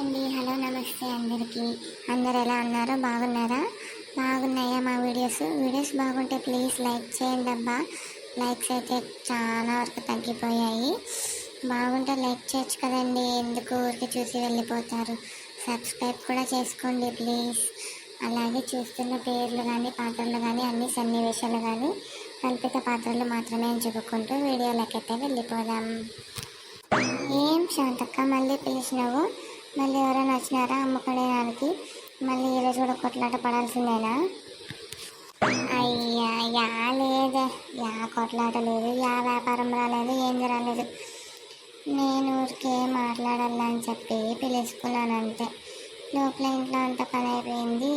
అండి. హలో, నమస్తే అందరికీ. అందరు ఎలా ఉన్నారో? బాగున్నారా? బాగున్నాయా మా వీడియోస్ బాగుంటే ప్లీజ్ లైక్ చేయండి అబ్బా. లైక్స్ అయితే చాలా వరకు తగ్గిపోయాయి. బాగుంటే లైక్ చేయొచ్చు కదండి, ఎందుకు ఊరికి చూసి వెళ్ళిపోతారు. సబ్స్క్రైబ్ కూడా చేసుకోండి ప్లీజ్. అలాగే చూస్తున్న పేర్లు కానీ పాత్రలు కానీ అన్ని సన్నివేశాలు కానీ కల్పిత పాత్రలు మాత్రమే చెప్పుకుంటూ వీడియోలకైతే వెళ్ళిపోదాం. ఏం శాంతక్క మళ్ళీ పిలిచినావు? మళ్ళీ ఎవరైనా వచ్చినారా అమ్ముకునేదానికి? మళ్ళీ ఈరోజు కూడా కొట్లాట పడాల్సిందేనా? అయ్యా, యా లేదే, యా కొట్లాట లేదు, యా వ్యాపారం రాలేదు, ఏం రాలేదు. నేను ఊరికే మాట్లాడాలని చెప్పి పిలుచుకున్నాను అంతే. లోపల ఇంట్లో అంత పని అయిపోయింది.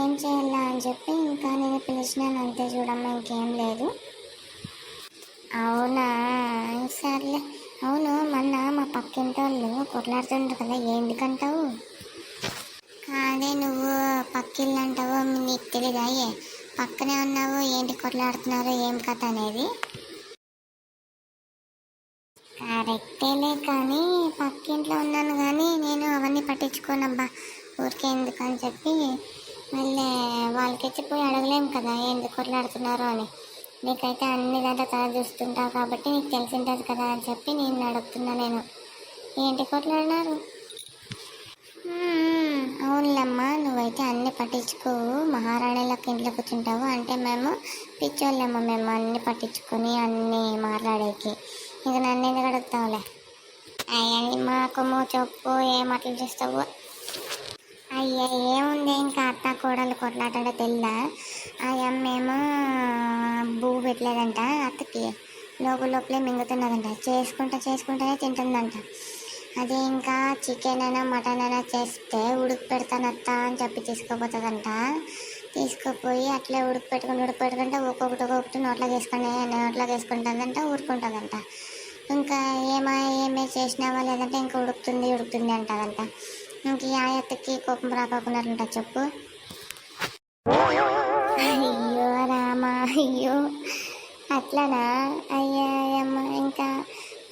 ఏం చేయాలా అని చెప్పి ఇంకా నేను పిలిచినాను అంతే చూడమ్మా, ఇంకేం లేదు. అవునా, సర్లే. అవును, మొన్న మా పక్కింటి వాళ్ళు కొట్లాడుతుంటారు కదా, ఎందుకంటావు? కాదే, నువ్వు పక్కిళ్ళు అంటావు, నీకు తెలీదా? పక్కనే ఉన్నావు, ఏంటి కొట్లాడుతున్నారు, ఏం కథ అనేది? కరెక్టేలే, కానీ పక్కింట్లో ఉన్నాను కానీ నేను అవన్నీ పట్టించుకోనబ్బా. ఊరికే ఎందుకని చెప్పి మళ్ళీ వాళ్ళకి ఇచ్చిపోయి అడగలేము కదా ఎందుకు కొట్లాడుతున్నారు అని. నీకైతే అన్ని దాంట్లో తల చూస్తుంటావు కాబట్టి నీకు తెలిసింటుంది కదా అని చెప్పి నేను అడుగుతున్నా. నేను ఏంటి కొట్లాడినారు? అవునులేమ్మా, నువ్వైతే అన్ని పట్టించుకోవు, మహారాణిలోకి ఇంట్లో కూర్చుంటావు. అంటే మేము పిచ్చోళ్ళేమ్మా, మేము అన్ని పట్టించుకొని అన్నీ మాట్లాడేకి. ఇక నన్ను ఎందుకు అడుగుతావులే? అయ్యని మాకు చెప్పు, ఏం అట్లా చేస్తావు? అయ్యా, ఏముంది, ఇంకా అత్త కోడలు కొట్లాటంటే తెల్లా? అయ్యమ్మేమో బూ పెట్టలేదంట అత్తకి, లోపలే మింగుతున్నదంట. చేసుకుంటేనే తింటుందంట. అదే ఇంకా చికెన్ అయినా మటన్ అయినా చేస్తే ఉడుకు పెడతానత్త అని చెప్పి తీసుకుపోతుందంట. తీసుకుపోయి అట్లే ఉడుకు పెట్టుకుంటే ఒక్కొక్కటి నోట్లో వేసుకుంటుందంట, ఊరుకుంటుందంట. ఇంకా ఏమే చేసినావా లేదంటే ఇంకా ఉడుకుతుంది అంటదంట. ఇంక యాయత్తకి కోపం రాకోకున్నారంట చెప్పు. అయ్యో రామా, అయ్యో అట్లనా? అయ్యమ్మ, ఇంకా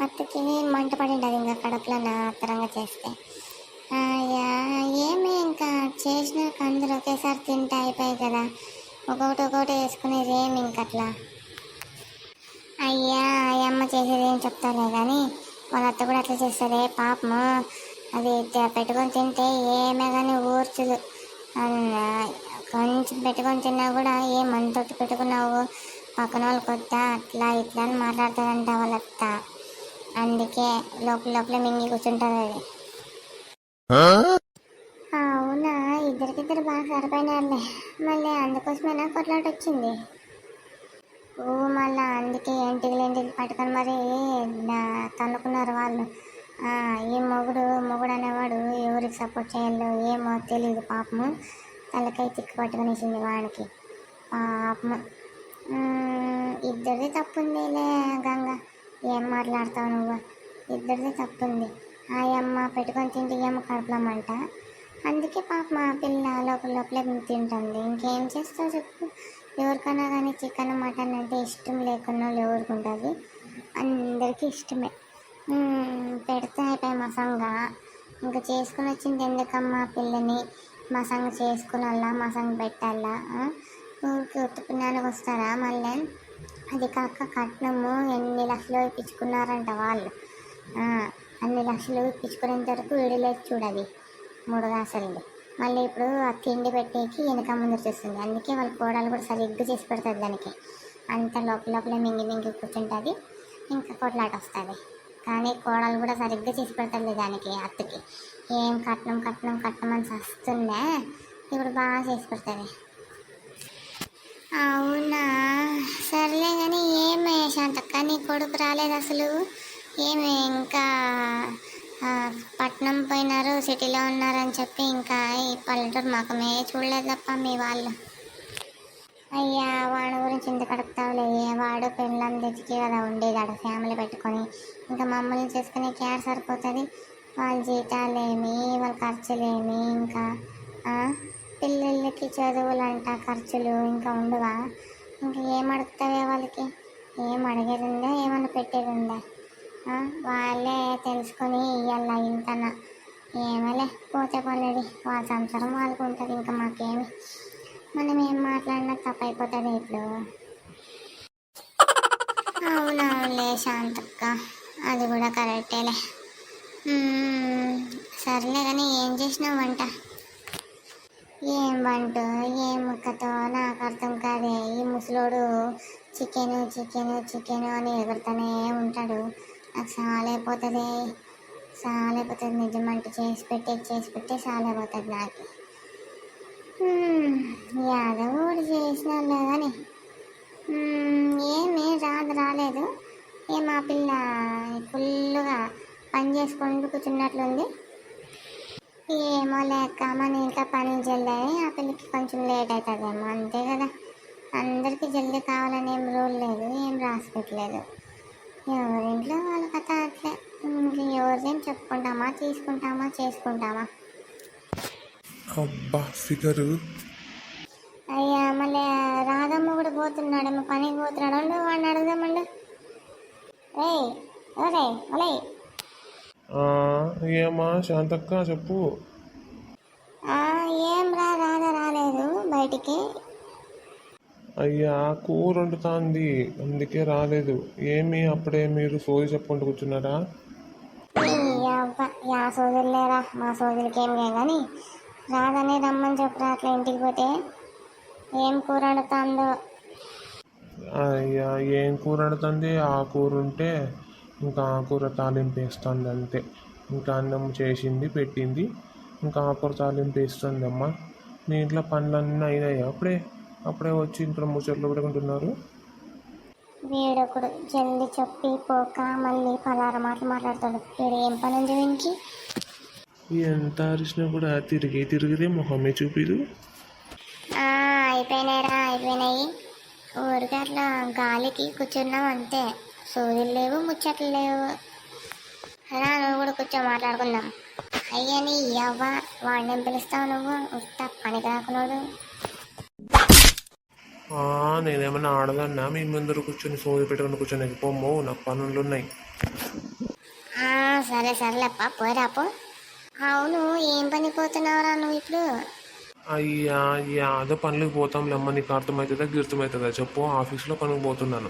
అత్తకి మంట పడిండదు ఇంకా కడుపులో అత్తరంగా చేస్తే. అయ్యా, ఏమి ఇంకా చేసినాక అందరూ ఒకేసారి తింటే అయిపోయాయి కదా, ఒక్కొక్కటి వేసుకునేది ఏమి ఇంకట్లా? అయ్యా, అయ్యమ్మ చేసేది ఏం చెప్తాలే కానీ వాళ్ళ అత్త కూడా అట్లా చేస్తుంది పాపము. అది పెట్టుకొని తింటే ఏమే కానీ ఊర్చుదు. కొంచెం పెట్టుకొని తిన్నా కూడా ఏమంతొట్టు పెట్టుకున్నావు, పక్కన వాళ్ళకి వద్దా, అట్లా ఇట్లా అని మాట్లాడుతుందంట వాళ్ళత్త. అందుకే లోపల మింగి కూర్చుంటుంది అది. అవునా, ఇద్దరికిద్దరు బాగా సరిపోయినారులే. మళ్ళీ అందుకోసమేనా కొట్లాట వచ్చింది? మళ్ళీ అందుకే ఏంటికి పట్టుకొని మరి తన్నుకున్నారు వాళ్ళు. ఈ మొగుడు అనేవాడు ఎవరికి సపోర్ట్ చేయాలో ఏమో తెలియదు పాపము. తలకై తిక్కు పట్టుకునేసింది వాడికి పాపము. ఇద్దరిది తప్పుందిలే గంగ, ఏం మాట్లాడతావు నువ్వు? ఇద్దరిది తప్పుంది. ఆ అమ్మ పెట్టుకొని తింటే ఏమో కడుపులమ్మంట. అందుకే పాపం ఆ పిల్ల లోపలే తింటుంది. ఇంకేం చేస్తావు చెప్పు? ఎవరికైనా కానీ చికెన్ మటన్ అంటే ఇష్టం లేకున్నా ఎవరికి ఉంటుంది? అందరికీ ఇష్టమే. పెడితే అయిపోయి మసంగా. ఇంకా చేసుకుని వచ్చింది ఎందుకమ్మా పిల్లని? మసంగా చేసుకునల్లా, మసంగా పెట్టాలా? ఊరికి ఉత్తుకున్నానికి వస్తారా మళ్ళీ? అది కాక కట్నము ఎన్ని లక్షలు ఇప్పించుకున్నారంట వాళ్ళు. అన్ని లక్షలు ఇప్పించుకునేంత వరకు వీడిలేదు చూడాలి 3 గాసలు. మళ్ళీ ఇప్పుడు ఆ తిండి పెట్టేకి వెనక ముందు చూస్తుంది. అందుకే వాళ్ళ కోడలు కూడా సరిగ్గా చేసి పెడుతుంది దానికి. అంత లోపలే మింగి కూర్చుంటుంది. ఇంకా కొట్లాట వస్తుంది. కానీ కోడలు కూడా సరిగ్గా చేసి పెడతాడు దానికి, అత్తకి. ఏం కట్నం అని వస్తుందే, ఇప్పుడు బాగా చేసి పెడుతుంది. అవునా, సర్లే కానీ ఏమే శాంతక్క, నీ కొడుకు రాలేదు అసలు? ఏమి ఇంకా పట్నం పోయినారు, సిటీలో ఉన్నారని చెప్పి ఇంకా ఈ పల్లెటూరు మాకమే చూడలేదు తప్ప మీ వాళ్ళు. అయ్యా, వాడి గురించి ఇంత కడుపుతావులే. వాడు పెళ్ళం తెచ్చికి కదా ఉండేది ఆడ ఫ్యామిలీ పెట్టుకొని. ఇంకా మమ్మల్ని చేసుకునే కేర్ సరిపోతుంది. వాళ్ళ జీతాలేమి, వాళ్ళ ఖర్చులేమి, ఇంకా పిల్లలకి చదువులంట ఖర్చులు ఇంకా ఉండవా? ఇంకా ఏం అడుగుతావే వాళ్ళకి? ఏం అడిగేది ఉందా, ఏమన్నా పెట్టేది ఉందా? వాళ్ళే తెలుసుకొని ఇయ్యాల ఇంతనా ఏమోలే పోతే పోలేదు, వాళ్ళ సంసారం వాళ్ళకు ఉంటుంది. ఇంకా మాకేమి, మనం ఏం మాట్లాడినా తప్పైపోతుంది ఇప్పుడు. అవునవునులే శాంతక్క, అది కూడా కరెక్టేలే. సర్లే కానీ ఏం చేసినావు వంట? ఏం వంట ఏం ముక్కతో నాకు అర్థం కాదే. ఈ ముసలోడు చికెను చికెను చికెను అని ఎగురుతూనే ఉంటాడు. నాకు సాలైపోతుంది సాలైపోతుంది నిజమంటే. చేసి పెట్టే సాలైపోతుంది నాకు. యాదవ్ కూడా చేసినా కానీ ఏమీ రాలేదు. ఏం ఆ పిల్ల ఫుల్గా పని చేసుకుంటూ కూర్చున్నట్లుంది. ఏమో లేక మన ఇంట్లో పని జల్ది, ఆ పిల్లకి కొంచెం లేట్ అవుతుందేమో, అంతే కదా. అందరికీ జల్దీ కావాలని ఏం రూల్ లేదు, ఏం రాసి పెట్టలేదు. ఎవరింట్లో వాళ్ళ కథ అట్లే. ఎవరిదేం చెప్పుకుంటామా, తీసుకుంటామా, చేసుకుంటామా. అబ్బా ఫిగరు. అయ్యా మళ్ళీ రాధమ్మ కూడా పోతున్నాడేమో, పనికి పోతున్నాడు. వాడిని అడుగుదామండు. ఎవరే అలే ఏమా శాంతక్క చెప్పు. ఏం రాలేదు బయటికి. అయ్యా కూర వండుతాంది, అందుకే రాలేదు. ఏమి అప్పుడే మీరు సోది చెప్పుకుంటూ కూర్చున్నారా? యా సోదరులు లేరా, మా సోదరులకి ఏం లేదు కానీ రాదని రమ్మని చెప్పరా అట్లా ఇంటికి పోతే. ఏం కూర వండుతుందో. అయ్యా ఏం కూర వండుతుంది? ఆ కూర ఉంటే ఇంకా ఆ కూర తాలింపు వేస్తుంది అంతే. ఇంకా అన్నం చేసింది పెట్టింది, ఇంకా ఆ కూర తాలింపు వేస్తుంది అమ్మ. మీ ఇంట్లో పనులన్నీ అయినాయి అప్పుడే వచ్చి ఇంట్లో ముచ్చట్లు పెట్టుకుంటున్నారు. వీడొకడు జల్ది చెప్పి పోక మళ్ళీ 16 మాటలు మాట్లాడతాడు. వీడు ఏం పని ఉంది వీనికి? ఎంత అరిచినా కూడా తిరిగితే మొహమే చూపిదు. అయిపోయినాయి. ఊరికి అట్లా గాలికి కూర్చున్నాం అంతే. సోదులు లేవు, ముచ్చట్లు లేవు. రా నువ్వు కూడా కూర్చో మాట్లాడుకుందాం. అయ్యని అవ్వ వాడిని పిలుస్తావు నువ్వు, ఉత్త పనికి రాకున్నాడు. నేనేమన్నా ఆడదన్నా మీ ముందర కూర్చొని సోది పెట్టుకుని కూర్చొని పోమ్మో, నాకు పనులు ఉన్నాయి. సరేలేప్ప పోరాపో. అవును ఏం పని పోతున్నావురా నువ్వు ఇప్పుడు? అయ్యా యాదో పనులకు పోతాంలేమ్మ, నీకు అర్థమవుతుందా గిర్థమవుతుందా చెప్పు. ఆఫీస్లో పనికి పోతున్నాను.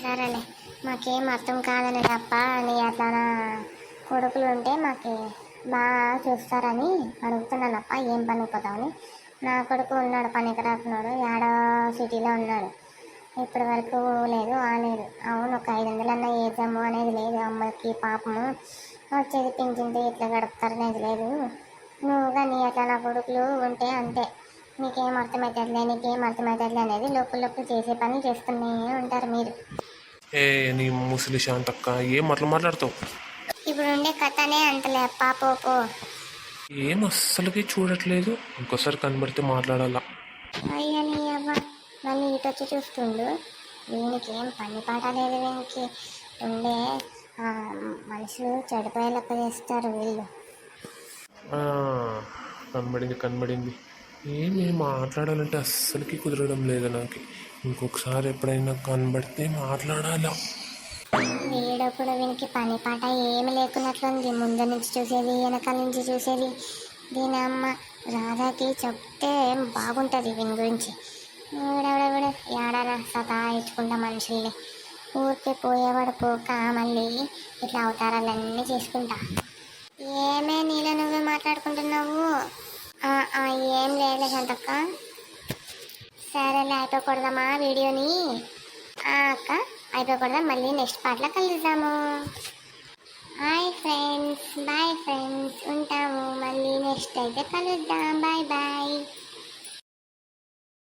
సరేలే, మాకేం అర్థం కాదని తప్ప నీ అట్లా కొడుకులు ఉంటే మాకు బాగా చూస్తారని అడుగుతున్నానప్ప. ఏం పనికి పోతామని. నా కొడుకు ఉన్నాడు, పనికి రాకున్నాడు, ఏడో సిటీలో ఉన్నాడు. ఇప్పటి వరకు లేదు ఆలేదు. అవును ఒక 500 అన్న వేద్దాము అనేది లేదు. అమ్మకి పాపము వచ్చేది పింఛన్తో ఇట్లా గడుపుతారనేది లేదు. నువ్వు కానీ అట్లా నా కొడుకులు ఉంటే అంతే. నీకేం అర్థమవుతుందిలే అనేది లోపల చేసే పని చేస్తూనే ఉంటారు మీరు. నీ ముసలి శాంతక్క ఏం అట్లా మాట్లాడతావు? ఇప్పుడు ఉండే కథనే అంతలే పాపో. ఏం అస్సలకి చూడట్లేదు, ఇంకోసారి కనబడితే మాట్లాడాలా. అయ్యని అవ్వ మళ్ళీ ఇటు వచ్చి చూస్తుండు. వీనికి ఏం పని పాట లేదు. వీనికి ఉండే మనుషులు చెడిపోయే లెక్క చేస్తారు వీళ్ళు. కనబడింది. ఏమి మాట్లాడాలంటే అస్సలకి కుదరడం లేదు నాకు. ఇంకొకసారి ఎప్పుడైనా కనబడితే మాట్లాడాలా. వీడప్పుడు వీనికి పని పాట ఏమి లేకున్నట్లుంది. ముందు నుంచి చూసేది, వెనకాల నుంచి చూసేది. దీని అమ్మ రాధాకి చెప్తే బాగుంటుంది వీని గురించి. వీడెవడెవడు ఏడారా సతాయించుకుంటా మనుషుల్ని. ఊరికే పోయేవాడు పోక మళ్ళీ ఇట్లా అవతారాలన్నీ చేసుకుంటా. ఏమే నీలో నువ్వే మాట్లాడుకుంటున్నావు? ఏం లేదు శాంతక్క. సరేలే అయిపోకూడదమ్మా వీడియోని. అక్క అయిపోకూడదా, మళ్ళీ నెక్స్ట్ పార్ట్లో కలుద్దాము. బాయ్ ఫ్రెండ్స్ ఉంటాము. మళ్ళీ నెక్స్ట్ అయితే కలుద్దాం. బాయ్.